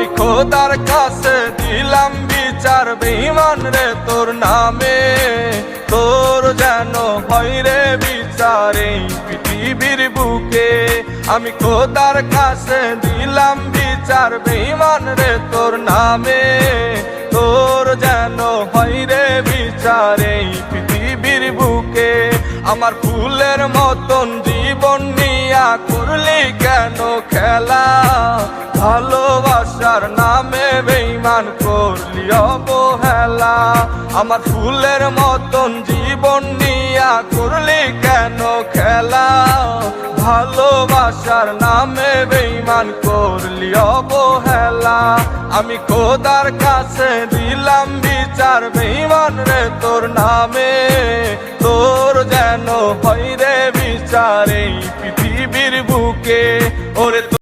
আমি খোদার কাছে দিলাম বিচার বেঈমান রে তোর নামে, তোর যেন হয় রে বিচার এই পৃথিবীর বুকে। আমি খোদার কাছে দিলাম বিচার বেঈমান রে তোর নামে, তোর যেন হয় রে বিচার এই পৃথিবীর বুকে। আমার ফুলের মতন জীবন নিয়া করলি কেন খেলা, ভালোবাসার নামে বেঈমান করলি অবহেলা। আমার ফুলের মতন জীবন নিয়া করলি কেন খেলা, ভালোবাসার নামে বেঈমান করলি অবহেলা। আমি খোদার কাছে দিলাম বিচার বেঈমান রে তোর নামে, তোর যেন হয় রে বিচার এই পৃথিবীর বুকে। ওরে